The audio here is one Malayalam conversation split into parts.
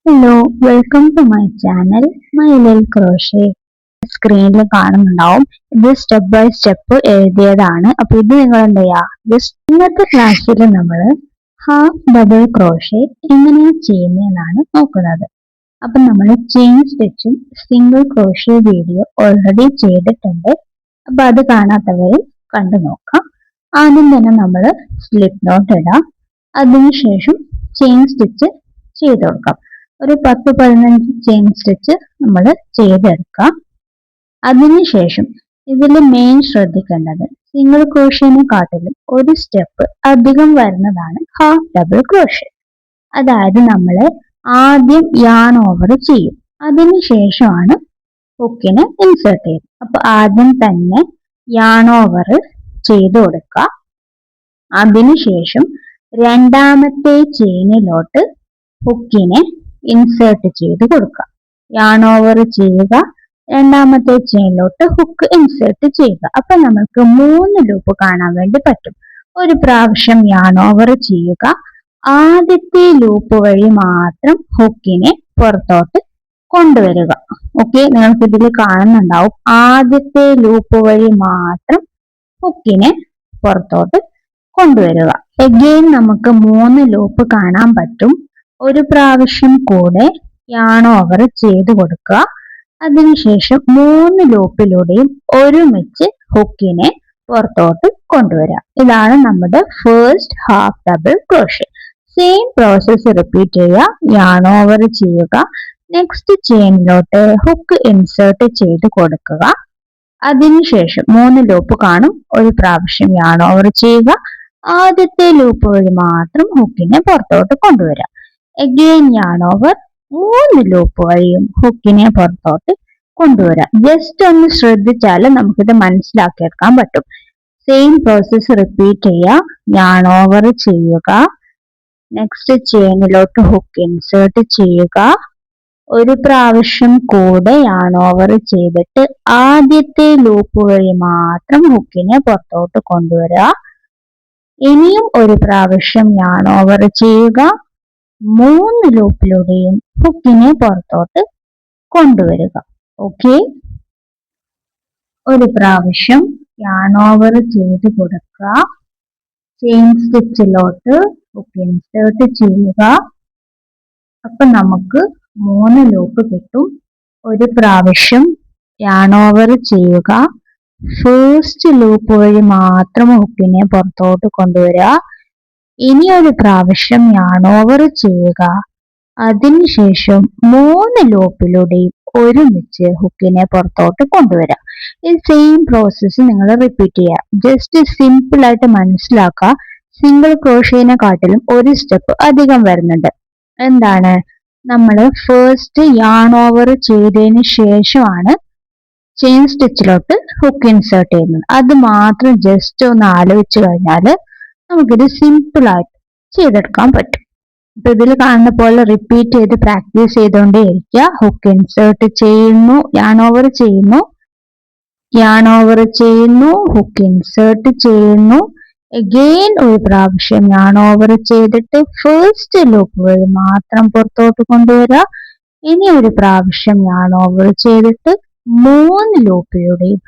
Hello, welcome to my channel മൈലിൽ ക്രോഷേ. സ്ക്രീനിൽ കാണുന്നുണ്ടാവും. ഇത് സ്റ്റെപ്പ് ബൈ സ്റ്റെപ്പ് എഴുതിയതാണ്. അപ്പൊ ഇത് നിങ്ങൾ എന്ത് ചെയ്യാ, ഇന്നത്തെ ക്ലാസ്സിൽ നമ്മൾ ഹാഫ് ഡബിൾ ക്രോഷേ എങ്ങനെയാ ചെയ്യുന്നതെന്നാണ് നോക്കുന്നത്. അപ്പൊ നമ്മൾ ചെയിൻ സ്റ്റിച്ചും സിംഗിൾ ക്രോഷേ വീഡിയോ ഓൾറെഡി ചെയ്തിട്ടുണ്ട്. അപ്പൊ അത് കാണാത്തവർ കണ്ടു നോക്കാം. ആദ്യം തന്നെ നമ്മൾ സ്ലിപ്പ് നോട്ട് ഇടാം. അതിനുശേഷം ചെയിൻ സ്റ്റിച്ച് ചെയ്ത് കൊടുക്കാം. ഒരു 10-15 ചെയിൻ സ്റ്റിച്ച് നമ്മൾ ചെയ്തെടുക്കാം. അതിനുശേഷം ഇതിൽ മെയിൻ ശ്രദ്ധിക്കേണ്ടത് സിംഗിൾ ക്രോഷേനെക്കാട്ടിലും ഒരു സ്റ്റെപ്പ് അധികം വരുന്നതാണ് ഹാഫ് ഡബിൾ ക്രോഷേ. അതായത് നമ്മൾ ആദ്യം യാൺ ഓവർ ചെയ്യും, അതിനുശേഷമാണ് ഹുക്കിനെ ഇൻസേർട്ട് ചെയ്യുന്നത്. അപ്പൊ ആദ്യം തന്നെ യാൺ ഓവർ ചെയ്ത് കൊടുക്കുക. അതിനുശേഷം രണ്ടാമത്തെ ചെയിനിലോട്ട് ഹുക്കിനെ ഇൻസേർട്ട് ചെയ്ത് കൊടുക്കുക. യാൺ ഓവർ ചെയ്യുക, രണ്ടാമത്തെ ചെയിനിലോട്ട് ഹുക്ക് ഇൻസേർട്ട് ചെയ്യുക. അപ്പൊ നമുക്ക് 3 ലൂപ്പ് കാണാൻ വേണ്ടി പറ്റും. ഒരു പ്രാവശ്യം യാൺ ഓവർ ചെയ്യുക, ആദ്യത്തെ ലൂപ്പ് വഴി മാത്രം ഹുക്കിനെ പുറത്തോട്ട് കൊണ്ടുവരിക. ഓക്കെ, നിങ്ങൾക്ക് ഇതിൽ കാണുന്നുണ്ടാവും. ആദ്യത്തെ ലൂപ്പ് വഴി മാത്രം ഹുക്കിനെ പുറത്തോട്ട് കൊണ്ടുവരിക. എഗെയിൻ നമുക്ക് 3 ലൂപ്പ് കാണാൻ പറ്റും. ഒരു പ്രാവശ്യം കൂടെ യാൺ ഓവർ ചെയ്ത് കൊടുക്കുക. അതിനുശേഷം 3 ലൂപ്പിലൂടെയും ഒരുമിച്ച് ഹുക്കിനെ പുറത്തോട്ട് കൊണ്ടുവരിക. ഇതാണ് നമ്മുടെ first half double crochet. Same process repeat ചെയ്യുക. യാൺ ഓവർ ചെയ്യുക, നെക്സ്റ്റ് ചെയിനിലോട്ട് ഹുക്ക് ഇൻസേർട്ട് ചെയ്ത് കൊടുക്കുക. അതിനുശേഷം 3 ലൂപ്പ് കാണും. ഒരു പ്രാവശ്യം യാൺ ഓവർ ചെയ്യുക, ആദ്യത്തെ ലൂപ്പ് വഴി മാത്രം ഹുക്കിനെ പുറത്തോട്ട് കൊണ്ടുവരിക. അഗെയിൻ യാൺ ഓവർ, 3 ലൂപ്പ് വഴിയും ഹുക്കിനെ പുറത്തോട്ട് കൊണ്ടുവരാം. ജസ്റ്റ് ഒന്ന് ശ്രദ്ധിച്ചാൽ നമുക്കിത് മനസ്സിലാക്കിയെടുക്കാൻ പറ്റും. സെയിം പ്രോസസ് റിപ്പീറ്റ് ചെയ്യുക. യാൺ ഓവർ ചെയ്യുക, നെക്സ്റ്റ് ചെയിനിലോട്ട് ഹുക്ക് ഇൻസേർട്ട് ചെയ്യുക, ഒരു പ്രാവശ്യം കൂടെ യാൺ ഓവർ ചെയ്തിട്ട് ആദ്യത്തെ ലൂപ്പ് വഴി മാത്രം ഹുക്കിനെ പുറത്തോട്ട് കൊണ്ടുവരിക. ഇനിയും ഒരു പ്രാവശ്യം യാൺ ഓവർ ചെയ്യുക, 3 ലൂപ്പിലൂടെയും ഹുക്കിനെ പുറത്തോട്ട് കൊണ്ടുവരിക. ഓക്കെ, ഒരു പ്രാവശ്യം യാൺ ഓവർ ചെയ്ത് കൊടുക്കുക, ചെയിൻ സ്റ്റിച്ചിലോട്ട് ഹുക്ക് ഇൻസേർട്ട് ചെയ്യുക. അപ്പൊ നമുക്ക് 3 ലൂപ്പ് കിട്ടും. ഒരു പ്രാവശ്യം യാൺ ഓവർ ചെയ്യുക, ഫസ്റ്റ് ലൂപ്പ് വഴി മാത്രം ഹുക്കിനെ പുറത്തോട്ട് കൊണ്ടുവരിക. ഇനി ഒരു പ്രാവശ്യം യാൺ ഓവർ ചെയ്യുക, അതിനുശേഷം 3 ലൂപ്പിലൂടെയും ഒരുമിച്ച് ഹുക്കിനെ പുറത്തോട്ട് കൊണ്ടുവരാം. ഈ സെയിം പ്രോസസ്സ് നിങ്ങൾ റിപ്പീറ്റ് ചെയ്യുക. ജസ്റ്റ് സിമ്പിൾ ആയിട്ട് മനസ്സിലാക്കുക. സിംഗിൾ ക്രോഷേനെക്കാട്ടിലും ഒരു സ്റ്റെപ്പ് അധികം വരുന്നുണ്ട്. എന്താണ്, നമ്മൾ ഫസ്റ്റ് യാൺ ഓവർ ചെയ്തതിന് ശേഷമാണ് ചെയിൻ സ്റ്റിച്ചിലോട്ട് ഹുക്ക് ഇൻസേർട്ട് ചെയ്യുന്നത്. അത് മാത്രം ജസ്റ്റ് ഒന്ന് ആലോചിച്ച് കഴിഞ്ഞാൽ നമുക്കിത് സിമ്പിൾ ആയിട്ട് ചെയ്തെടുക്കാൻ പറ്റും. ഇപ്പൊ ഇതിൽ കാണുന്ന പോലെ റിപ്പീറ്റ് ചെയ്ത് പ്രാക്ടീസ് ചെയ്തുകൊണ്ടേ ഇരിക്കുക. ഹുക്ക് ഇൻസേർട്ട് ചെയ്യുന്നു, യാൺ ഓവർ ചെയ്യുന്നു, യാൺ ഓവർ ചെയ്യുന്നു, ഹുക്ക് ഇൻസേർട്ട് ചെയ്യുന്നു, അഗെയിൻ ഒരു പ്രാവശ്യം യാൺ ഓവർ ചെയ്തിട്ട് ഫസ്റ്റ് ലൂപ്പ് വഴി മാത്രം പുറത്തോട്ട് കൊണ്ടുവരിക. ഇനി ഒരു പ്രാവശ്യം യാൺ ഓവർ ചെയ്തിട്ട് 3 ലൂപ്പിലൂടെയും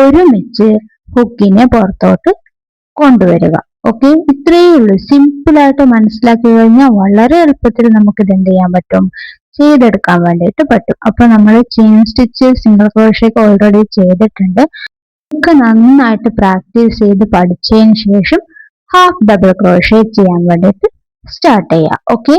ഒരുമിച്ച് ഹുക്കിനെ പുറത്തോട്ട് കൊണ്ടുവരിക. ഓക്കെ, ഇത്രയേ ഉള്ളൂ. സിമ്പിൾ ആയിട്ട് മനസ്സിലാക്കി കഴിഞ്ഞാൽ വളരെ എളുപ്പത്തിൽ നമുക്ക് ഇത് എന്ത് ചെയ്യാൻ പറ്റും, ചെയ്തെടുക്കാൻ വേണ്ടിയിട്ട് പറ്റും. അപ്പൊ നമ്മൾ chain stitch single crochet already ചെയ്തിട്ടുണ്ട്. ഒക്കെ നന്നായിട്ട് പ്രാക്ടീസ് ചെയ്ത് പഠിച്ചതിന് ശേഷം ഹാഫ് ഡബിൾ ക്രോഷേ ചെയ്യാൻ വേണ്ടിയിട്ട് സ്റ്റാർട്ട് ചെയ്യാം. ഓക്കെ,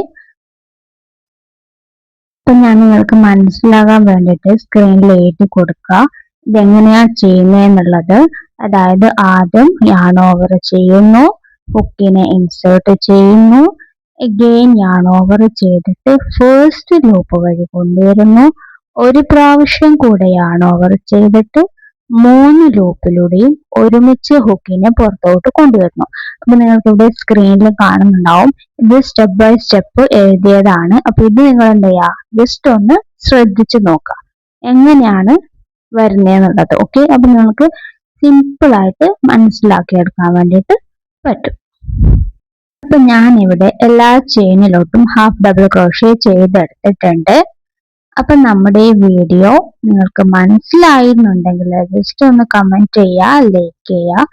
അപ്പൊ ഞാൻ നിങ്ങൾക്ക് മനസ്സിലാകാൻ വേണ്ടിയിട്ട് സ്ക്രീനിൽ എഴുതി കൊടുക്കുക ഇതെങ്ങനെയാ ചെയ്യുന്നതെന്നുള്ളത്. അതായത് ആദ്യം യാൺ ഓവർ ചെയ്യുന്നു, ഹുക്കിനെ ഇൻസേർട്ട് ചെയ്യുന്നു, അഗെയിൻ യാൺ ഓവർ ചെയ്തിട്ട് ഫസ്റ്റ് ലൂപ്പ് വഴി കൊണ്ടുവരുന്നു, ഒരു പ്രാവശ്യം കൂടെ യാൺ ഓവർ ചെയ്തിട്ട് 3 ലൂപ്പിലൂടെയും ഒരുമിച്ച് ഹുക്കിനെ പുറത്തോട്ട് കൊണ്ടുവരുന്നു. അപ്പൊ നിങ്ങൾക്ക് ഇവിടെ സ്ക്രീനിൽ കാണുന്നുണ്ടാവും. ഇത് സ്റ്റെപ്പ് ബൈ സ്റ്റെപ്പ് എഴുതിയതാണ്. അപ്പൊ ഇത് നിങ്ങൾ എന്ത് ചെയ്യുക, ജസ്റ്റ് ഒന്ന് ശ്രദ്ധിച്ചു നോക്കുക എങ്ങനെയാണ് വരുന്നതെന്നുള്ളത്. ഓക്കെ, അപ്പൊ നിങ്ങൾക്ക് സിമ്പിൾ ആയിട്ട് മനസ്സിലാക്കിയെടുക്കാൻ വേണ്ടിയിട്ട് പറ്റും. അപ്പൊ ഞാൻ ഇവിടെ എല്ലാ ചെയിനിലോട്ടും ഹാഫ് ഡബിൾ ക്രോഷേ ചെയ്തെടുത്തിട്ടുണ്ട്. അപ്പൊ നമ്മുടെ ഈ വീഡിയോ നിങ്ങൾക്ക് മനസ്സിലായിരുന്നുണ്ടെങ്കിൽ ജസ്റ്റ് ഒന്ന് കമന്റ് ചെയ്യുക, ലൈക്ക് ചെയ്യുക,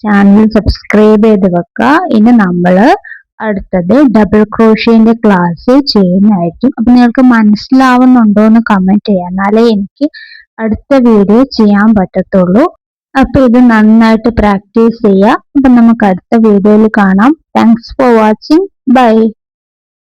ചാനൽ സബ്സ്ക്രൈബ് ചെയ്ത് വെക്കുക. ഇനി നമ്മള് അടുത്തത് ഡബിൾ ക്രോഷേന്റെ ക്ലാസ് ചെയ്യുന്നതായിരിക്കും. അപ്പൊ നിങ്ങൾക്ക് മനസ്സിലാവുന്നുണ്ടോ എന്ന് കമന്റ് ചെയ്യുക, എന്നാലേ എനിക്ക് അടുത്ത വീഡിയോ ചെയ്യാൻ പറ്റത്തുള്ളൂ. അപ്പൊ ഇത് നന്നായിട്ട് പ്രാക്ടീസ് ചെയ്യുക. അപ്പൊ നമുക്ക് അടുത്ത വീഡിയോയിൽ കാണാം. Thanks for watching. ബൈ.